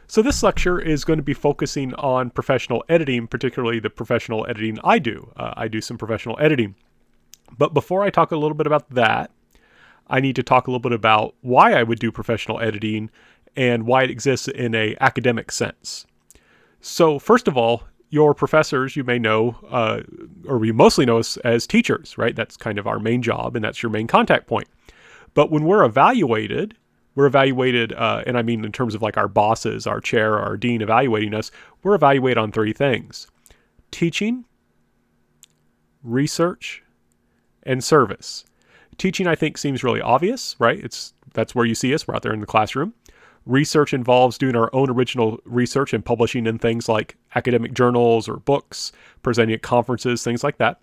So this lecture is going to be focusing on professional editing, particularly the professional editing I do. I do some professional editing. But before I talk a little bit about that, I need to talk a little bit about why I would do professional editing and why it exists in an academic sense. So first of all, your professors, you may know, or we mostly know as teachers, right? That's kind of our main job, and that's your main contact point. But when we're evaluated, and I mean in terms of like our bosses, our chair, our dean evaluating us, we're evaluated on three things: teaching, research, and service. Teaching, I think, seems really obvious, right? That's where you see us. We're out there in the classroom. Research involves doing our own original research and publishing in things like academic journals or books, presenting at conferences, things like that.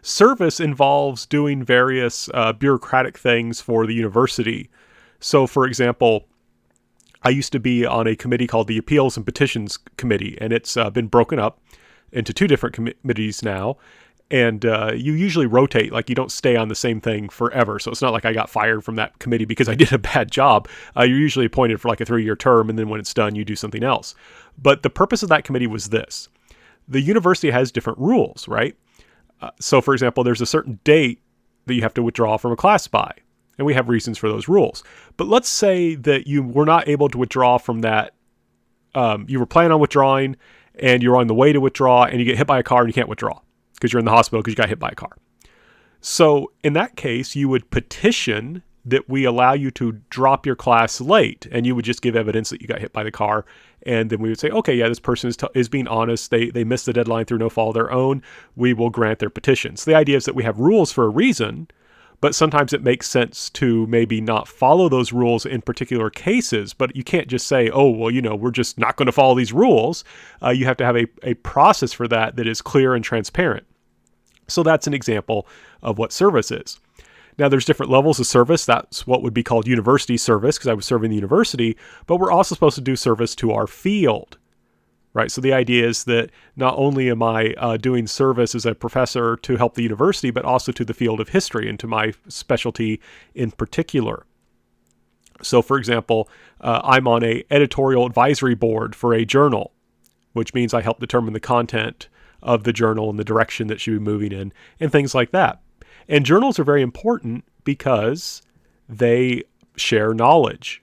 Service involves doing various bureaucratic things for the university. So, for example, I used to be on a committee called the Appeals and Petitions Committee, and it's been broken up into two different committees now. And you usually rotate, like you don't stay on the same thing forever. So it's not like I got fired from that committee because I did a bad job. You're usually appointed for like a 3-year term, and then when it's done, you do something else. But the purpose of that committee was this. The university has different rules, right? So for example, there's a certain date that you have to withdraw from a class by, and we have reasons for those rules. But let's say that you were not able to withdraw from that. You were planning on withdrawing, and you're on the way to withdraw, and you get hit by a car and you can't withdraw because you're in the hospital because you got hit by a car. So in that case, you would petition that we allow you to drop your class late, and you would just give evidence that you got hit by the car. And then we would say, okay, yeah, this person is being honest. They missed the deadline through no fault of their own. We will grant their petitions. The idea is that we have rules for a reason, but sometimes it makes sense to maybe not follow those rules in particular cases. But you can't just say, oh, well, we're just not going to follow these rules. You have to have a process for that is clear and transparent. So that's an example of what service is. Now, there's different levels of service. That's what would be called university service, because I was serving the university, but we're also supposed to do service to our field, right? So the idea is that not only am I doing service as a professor to help the university, but also to the field of history and to my specialty in particular. So for example, I'm on an editorial advisory board for a journal, which means I help determine the content of the journal and the direction that should be moving in and things like that. And journals are very important because they share knowledge,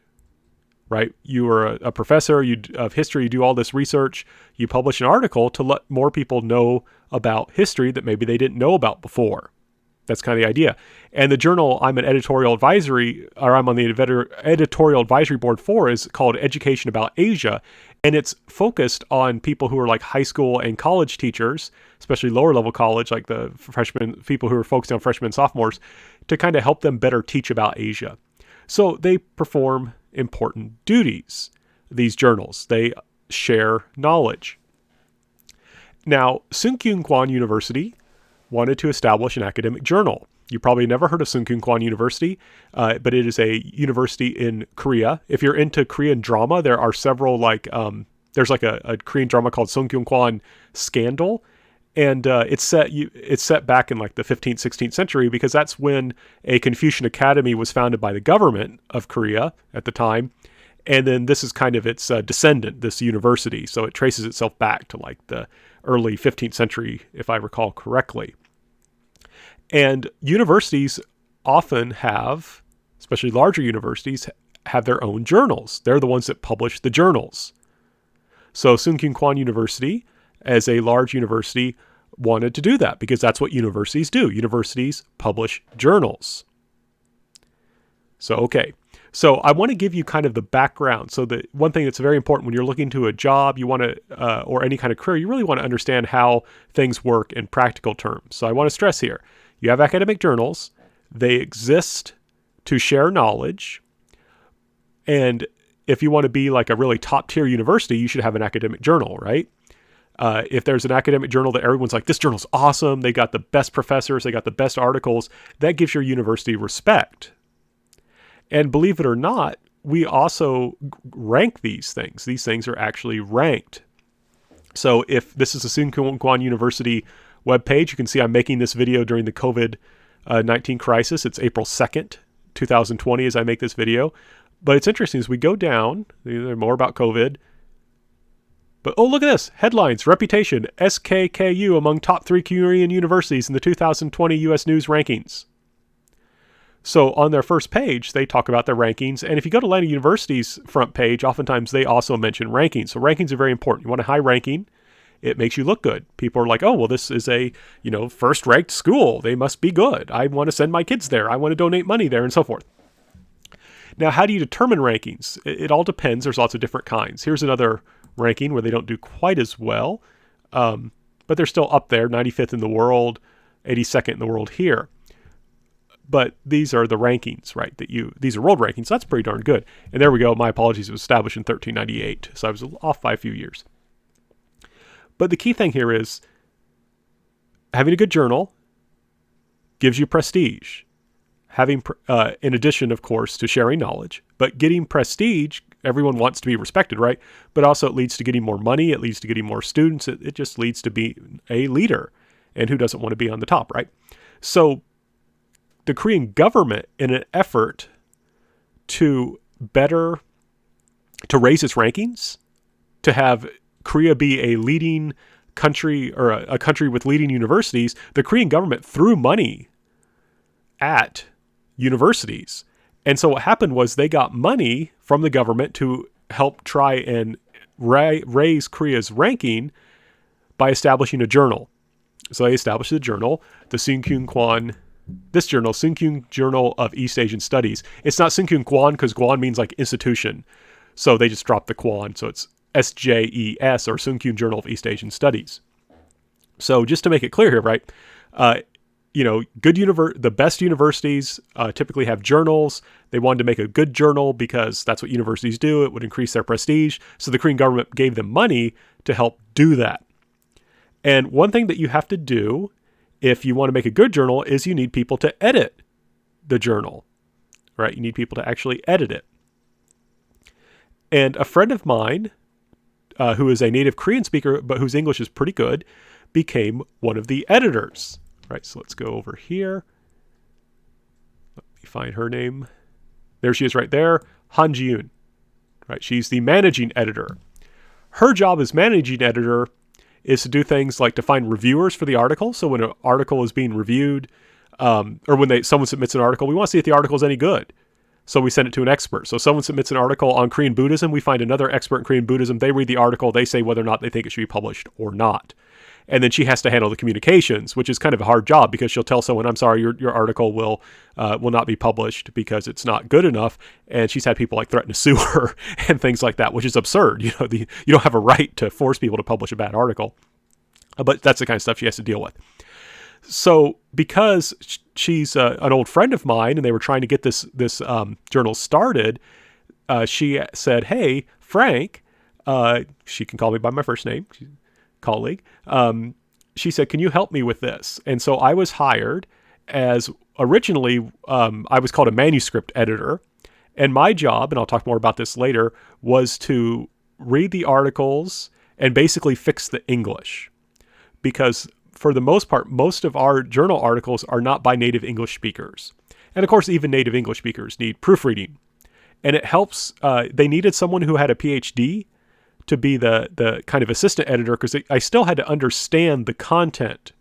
right? You are a professor of history, you do all this research, you publish an article to let more people know about history that maybe they didn't know about before. That's kind of the idea. And the journal I'm on the editorial advisory board for is called Education About Asia. And it's focused on people who are like high school and college teachers, especially lower level college, like the people who are focused on freshmen and sophomores, to kind of help them better teach about Asia. So they perform important duties, these journals. They share knowledge. Now, Sun Kyung Kwan University wanted to establish an academic journal. You probably never heard of Sun Kyung Kwan University, but it is a university in Korea. If you're into Korean drama, there are several there's like a Korean drama called Sun Kyung Kwan Scandal, and it's set back in like the 15th, 16th century, because that's when a Confucian academy was founded by the government of Korea at the time. And then this is kind of its descendant, this university. So it traces itself back to like the early 15th century, if I recall correctly. And universities often have, especially larger universities, have their own journals. They're the ones that publish the journals. So Sun Kyung Kwan University, as a large university, wanted to do that because that's what universities do. Universities publish journals. So I want to give you kind of the background. So the one thing that's very important when you're looking to a job, you want to, or any kind of career, you really want to understand how things work in practical terms. So I want to stress here, you have academic journals. They exist to share knowledge. And if you want to be like a really top tier university, you should have an academic journal, right? If there's an academic journal that everyone's like, this journal's awesome, they got the best professors, they got the best articles, that gives your university respect. And believe it or not, we also rank these things. These things are actually ranked. So if this is the Sun Kyung Kwan University webpage, you can see I'm making this video during the COVID-19 crisis. It's April 2nd, 2020 as I make this video. But it's interesting as we go down, they're more about COVID. But oh, look at this. Headlines, reputation, SKKU among top 3 Korean universities in the 2020 U.S. News rankings. So on their first page, they talk about their rankings. And if you go to Atlanta University's front page, oftentimes they also mention rankings. So rankings are very important. You want a high ranking. It makes you look good. People are like, oh, well, this is a, first-ranked school. They must be good. I want to send my kids there. I want to donate money there and so forth. Now, how do you determine rankings? It all depends. There's lots of different kinds. Here's another ranking where they don't do quite as well, but they're still up there, 95th in the world, 82nd in the world here. But these are the rankings, right? These are world rankings. That's pretty darn good. And there we go. My apologies. It was established in 1398, so I was off by a few years. But the key thing here is having a good journal gives you prestige. Having, in addition, of course, to sharing knowledge, but getting prestige, everyone wants to be respected, right? But also it leads to getting more money. It leads to getting more students. It just leads to be a leader. And who doesn't want to be on the top, right? So the Korean government, in an effort to raise its rankings, to have Korea be a leading country or a country with leading universities, the Korean government threw money at universities. And so what happened was they got money from the government to help try and raise Korea's ranking by establishing a journal. So they established a journal, the Sunkyung Kwan, this journal, Sunkyung Journal of East Asian Studies. It's not Sunkyung Kwan because Kwan means like institution. So they just dropped the Kwan. So it's SJEAS, or Sunkyung Journal of East Asian Studies. So just to make it clear here, right? The best universities typically have journals. They wanted to make a good journal because that's what universities do. It would increase their prestige. So the Korean government gave them money to help do that. And one thing that you have to do if you want to make a good journal is you need people to edit the journal, right? You need people to actually edit it. And a friend of mine, who is a native Korean speaker, but whose English is pretty good, became one of the editors. Right, so let's go over here. Let me find her name. There she is right there, Han Ji-yoon. Right, she's the managing editor. Her job as managing editor is to do things like to find reviewers for the article. So when an article is being reviewed, or when someone submits an article, we want to see if the article is any good. So we send it to an expert. So someone submits an article on Korean Buddhism. We find another expert in Korean Buddhism. They read the article. They say whether or not they think it should be published or not. And then she has to handle the communications, which is kind of a hard job because she'll tell someone, I'm sorry, your article will not be published because it's not good enough. And she's had people like threaten to sue her and things like that, which is absurd. You don't have a right to force people to publish a bad article. But that's the kind of stuff she has to deal with. So because she's an old friend of mine and they were trying to get this journal started, she said, hey, Frank, she can call me by my first name, colleague, she said, can you help me with this? And so I was hired as originally, I was called a manuscript editor. And my job, and I'll talk more about this later, was to read the articles and basically fix the English. Because for the most part, most of our journal articles are not by native English speakers. And of course, even native English speakers need proofreading. And it helps, they needed someone who had a PhD to be the kind of assistant editor because I still had to understand the content,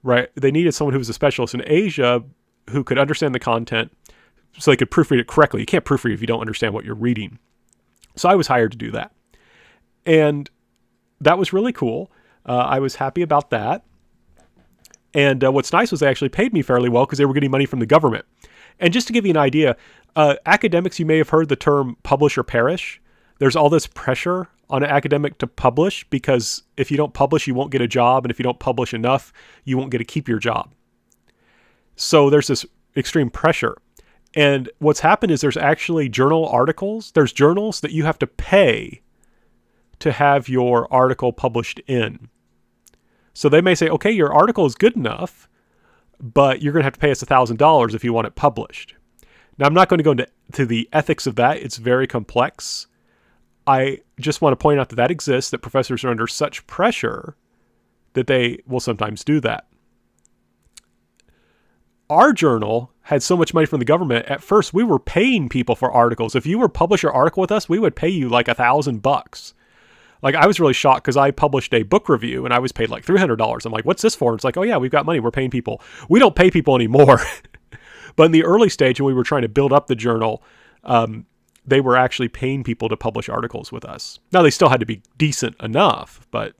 right? They needed someone who was a specialist in Asia who could understand the content so they could proofread it correctly. You can't proofread if you don't understand what you're reading. So I was hired to do that. And that was really cool. I was happy about that. And what's nice was they actually paid me fairly well because they were getting money from the government. And just to give you an idea, academics, you may have heard the term publish or perish. There's all this pressure on an academic to publish because if you don't publish, you won't get a job. And if you don't publish enough, you won't get to keep your job. So there's this extreme pressure. And what's happened is there's actually journal articles. There's journals that you have to pay to have your article published in. So they may say, okay, your article is good enough, but you're going to have to pay us $1,000 if you want it published. Now, I'm not going to go into the ethics of that. It's very complex. I just want to point out that exists, that professors are under such pressure that they will sometimes do that. Our journal had so much money from the government. At first, we were paying people for articles. If you were publish your article with us, we would pay you like $1,000. Like, I was really shocked because I published a book review and I was paid like $300. I'm like, what's this for? And it's like, oh yeah, we've got money. We're paying people. We don't pay people anymore. But in the early stage, when we were trying to build up the journal, they were actually paying people to publish articles with us. Now, they still had to be decent enough, but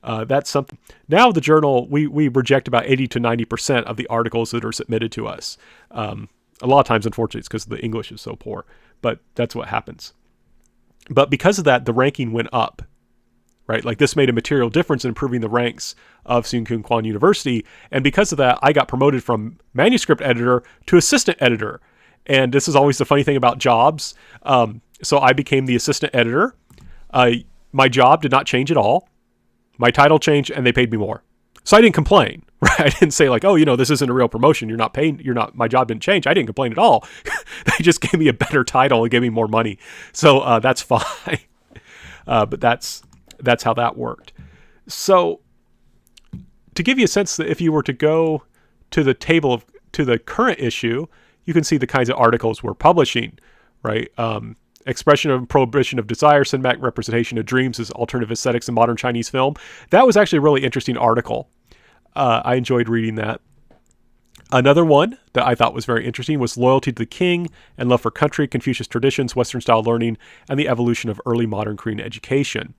that's something. Now the journal, we reject about 80 to 90% of the articles that are submitted to us. A lot of times, unfortunately, it's because the English is so poor, but that's what happens. But because of that, the ranking went up, right? Like, this made a material difference in improving the ranks of Soon Keun Kwan University. And because of that, I got promoted from manuscript editor to assistant editor. And this is always the funny thing about jobs. So I became the assistant editor. My job did not change at all. My title changed and they paid me more. So I didn't complain, right? I didn't say like, oh, this isn't a real promotion. My job didn't change. I didn't complain at all. They just gave me a better title and gave me more money. So that's fine. But that's how that worked. So to give you a sense that if you were to go to the table to the current issue, you can see the kinds of articles we're publishing, right? Expression of Prohibition of Desire, Cinematic Representation of Dreams as Alternative Aesthetics in Modern Chinese Film. That was actually a really interesting article. I enjoyed reading that. Another one that I thought was very interesting was Loyalty to the King and Love for Country, Confucius Traditions, Western-Style Learning, and the Evolution of Early Modern Korean Education.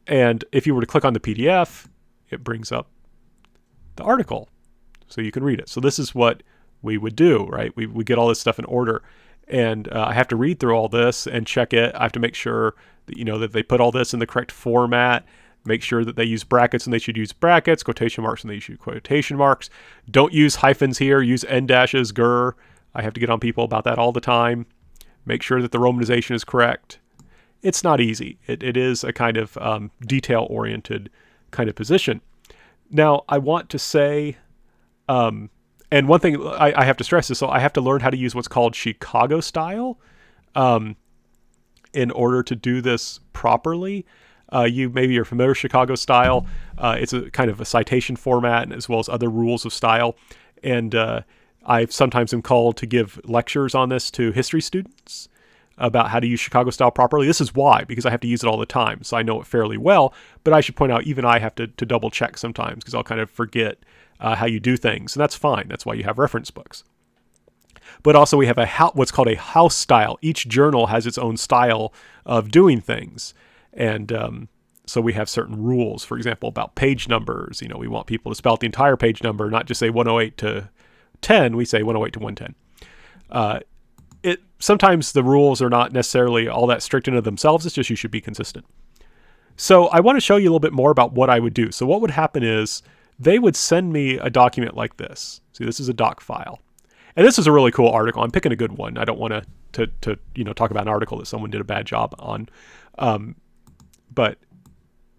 And if you were to click on the PDF, it brings up the article, so you can read it. So this is what we would do, right? We get all this stuff in order. And I have to read through all this and check it. I have to make sure that, that they put all this in the correct format, make sure that they use brackets and they should use brackets, quotation marks and they should use quotation marks. Don't use hyphens here, use end dashes, I have to get on people about that all the time. Make sure that the romanization is correct. It's not easy. It is a kind of detail-oriented kind of position. Now, I want to say... and one thing I have to stress is, so I have to learn how to use what's called Chicago style in order to do this properly. You're familiar with Chicago style. It's a kind of a citation format as well as other rules of style. And I sometimes am called to give lectures on this to history students about how to use Chicago style properly. This is why, because I have to use it all the time. So I know it fairly well, but I should point out, even I have to double check sometimes because I'll kind of forget how you do things. And that's fine. That's why you have reference books. But also we have what's called a house style. Each journal has its own style of doing things. And so we have certain rules, for example, about page numbers. We want people to spell out the entire page number, not just say 108 to 10. We say 108 to 110. Sometimes the rules are not necessarily all that strict in of themselves. It's just you should be consistent. So I want to show you a little bit more about what I would do. So what would happen is they would send me a document like this. See, this is a doc file. And this is a really cool article. I'm picking a good one. I don't want to talk about an article that someone did a bad job on. But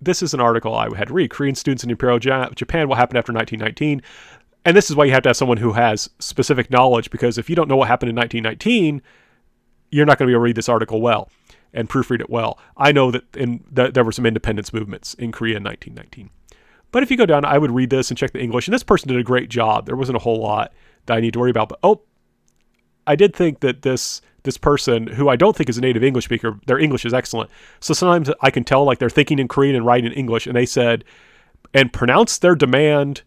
this is an article I had to read. Korean students in Imperial Japan, what happened after 1919. And this is why you have to have someone who has specific knowledge, because if you don't know what happened in 1919, you're not going to be able to read this article well and proofread it well. I know that there were some independence movements in Korea in 1919. But if you go down, I would read this and check the English. And this person did a great job. There wasn't a whole lot that I need to worry about. But, I did think that this person, who I don't think is a native English speaker, their English is excellent. So sometimes I can tell like they're thinking in Korean and writing in English. And they said, and pronounce their demand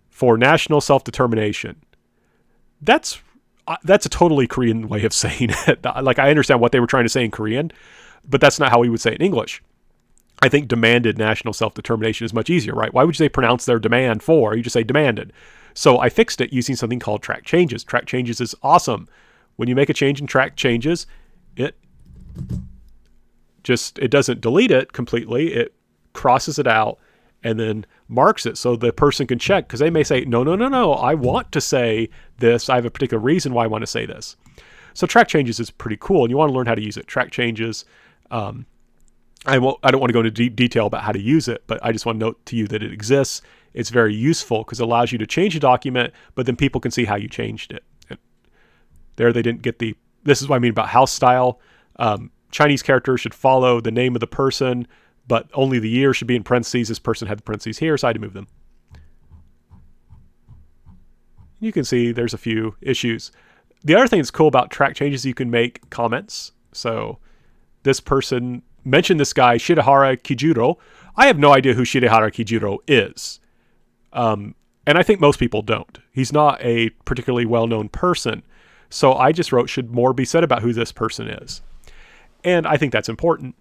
for national self-determination. That's a totally Korean way of saying it. Like, I understand what they were trying to say in Korean, but that's not how we would say it in English. I think demanded national self-determination is much easier, right? Why would you say pronounce their demand for? You just say demanded. So I fixed it using something called track changes. Track changes is awesome. When you make a change in track changes, it doesn't delete it completely. It crosses it out and then marks it so the person can check, because they may say, no, I want to say this. I have a particular reason why I want to say this. So track changes is pretty cool, and you want to learn how to use it. Track changes, I don't want to go into deep detail about how to use it, but I just want to note to you that it exists. It's very useful because it allows you to change a document, but then people can see how you changed it. And there they didn't get this is what I mean about house style. Chinese characters should follow the name of the person, but only the year should be in parentheses. This person had the parentheses here, so I had to move them. You can see there's a few issues. The other thing that's cool about track changes, you can make comments. So this person mentioned this guy, Shirahara Kijuro. I have no idea who Shirahara Kijuro is. And I think most people don't. He's not a particularly well-known person. So I just wrote, should more be said about who this person is? And I think that's important.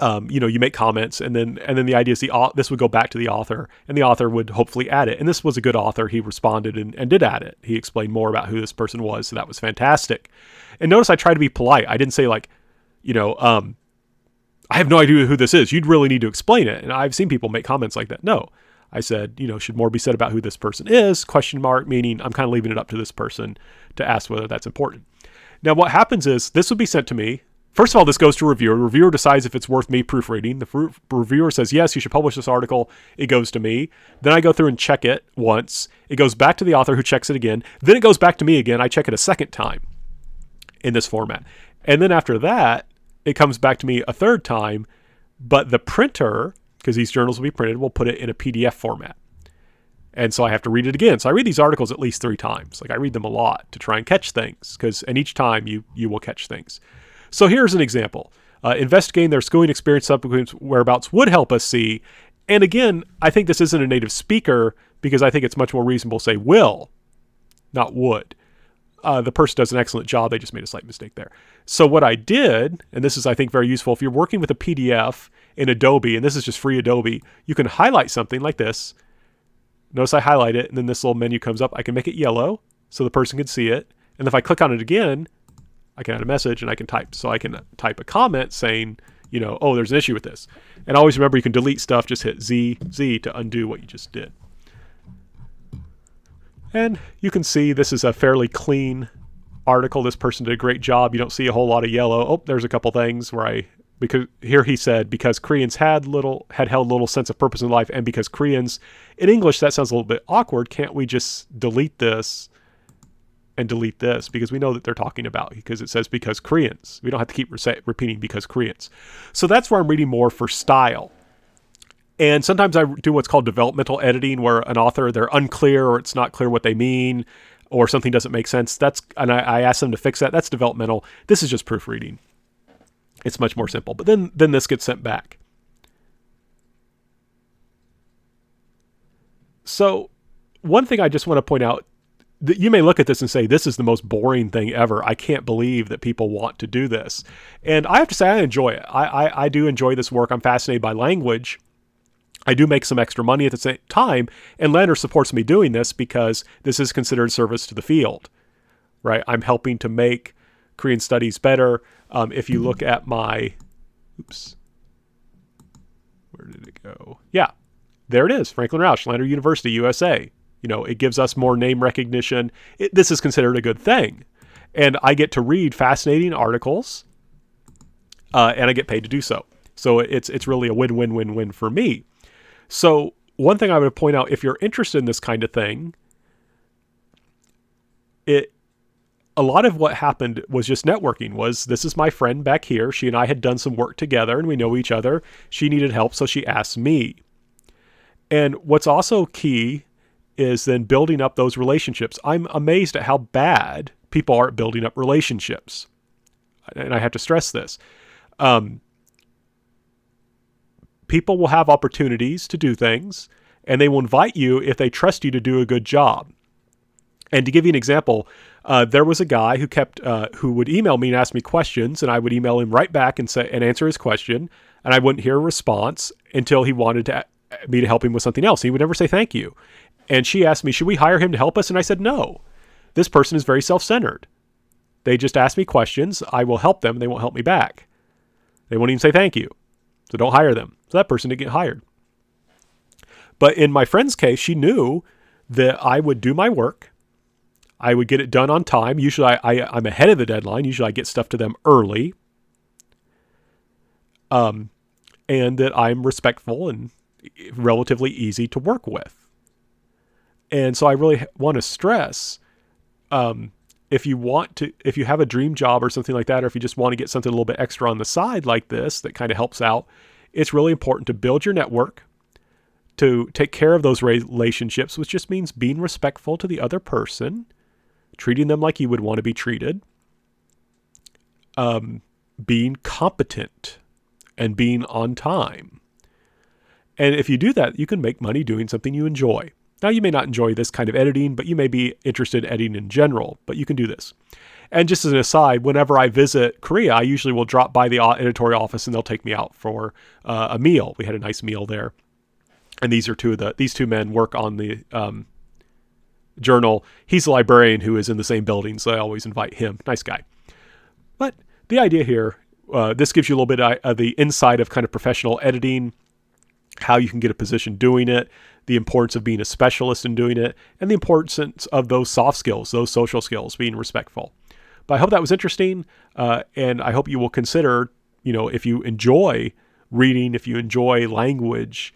You make comments, and then the idea is this would go back to the author, and the author would hopefully add it. And this was a good author. He responded and did add it. He explained more about who this person was, so that was fantastic. And notice I tried to be polite. I didn't say I have no idea who this is. You'd really need to explain it. And I've seen people make comments like that. No, I said, should more be said about who this person is? ? Meaning I'm kind of leaving it up to this person to ask whether that's important. Now, what happens is this would be sent to me. First of all, this goes to a reviewer. The reviewer decides if it's worth me proofreading. The reviewer says, yes, you should publish this article. It goes to me. Then I go through and check it once. It goes back to the author who checks it again. Then it goes back to me again. I check it a second time in this format. And then after that, it comes back to me a third time. But the printer, because these journals will be printed, will put it in a PDF format. And so I have to read it again. So I read these articles at least 3 times. I read them a lot to try and catch things. And each time you will catch things. So here's an example. Investigating their schooling experience, subsequent whereabouts would help us see. And again, I think this isn't a native speaker because I think it's much more reasonable to say will, not would. The person does an excellent job. They just made a slight mistake there. So what I did, and this is, I think, very useful. If you're working with a PDF in Adobe, and this is just free Adobe, you can highlight something like this. Notice I highlight it, and then this little menu comes up. I can make it yellow so the person can see it. And if I click on it again, I can add a message and I can type. So I can type a comment saying, oh, there's an issue with this. And always remember, you can delete stuff. Just hit Z to undo what you just did. And you can see this is a fairly clean article. This person did a great job. You don't see a whole lot of yellow. Oh, there's a couple things where because here he said, because Koreans had held little sense of purpose in life, and because Koreans, in English, that sounds a little bit awkward. Can't we just delete this and delete this? Because we know that they're talking about, because it says because Koreans. We don't have to keep repeating because Koreans. So that's where I'm reading more for style. And sometimes I do what's called developmental editing, where an author, they're unclear or it's not clear what they mean, or something doesn't make sense. And I ask them to fix that. That's developmental. This is just proofreading. It's much more simple. But then this gets sent back. So one thing I just want to point out, that you may look at this and say, this is the most boring thing ever. I can't believe that people want to do this. And I have to say, I enjoy it. I do enjoy this work. I'm fascinated by language. I do make some extra money at the same time, and Lander supports me doing this because this is considered service to the field, right? I'm helping to make Korean studies better. If you look at my, where did it go? Yeah, there it is. Franklin Rauch, Lander University, USA. It gives us more name recognition. This is considered a good thing. And I get to read fascinating articles, and I get paid to do so. So it's really a win-win-win-win for me. So one thing I would point out, if you're interested in this kind of thing, a lot of what happened was just networking. This is my friend back here. She and I had done some work together and we know each other. She needed help, so she asked me. And what's also key is then building up those relationships. I'm amazed at how bad people are at building up relationships. And I have to stress this. People will have opportunities to do things, and they will invite you if they trust you to do a good job. And to give you an example, there was a guy who would email me and ask me questions, and I would email him right back and answer his question, and I wouldn't hear a response until he wanted me to help him with something else. He would never say thank you. And she asked me, should we hire him to help us? And I said, no. This person is very self-centered. They just ask me questions. I will help them, and they won't help me back. They won't even say thank you. So don't hire them. So that person didn't get hired. But in my friend's case, she knew that I would do my work. I would get it done on time. Usually I'm ahead of the deadline. Usually I get stuff to them early. And that I'm respectful and relatively easy to work with. And so I really want to stress, if you have a dream job or something like that, or if you just want to get something a little bit extra on the side like this that kind of helps out, it's really important to build your network, to take care of those relationships, which just means being respectful to the other person, treating them like you would want to be treated, being competent, and being on time. And if you do that, you can make money doing something you enjoy. Now, you may not enjoy this kind of editing, but you may be interested in editing in general, but you can do this. And just as an aside, whenever I visit Korea, I usually will drop by the editorial office and they'll take me out for a meal. We had a nice meal there. And these two men work on the journal. He's a librarian who is in the same building, so I always invite him. Nice guy. But the idea here, this gives you a little bit of the insight of kind of professional editing, how you can get a position doing it, the importance of being a specialist in doing it, and the importance of those soft skills, those social skills, being respectful. But I hope that was interesting, and I hope you will consider, if you enjoy reading, if you enjoy language,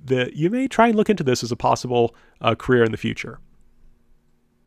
that you may try and look into this as a possible career in the future.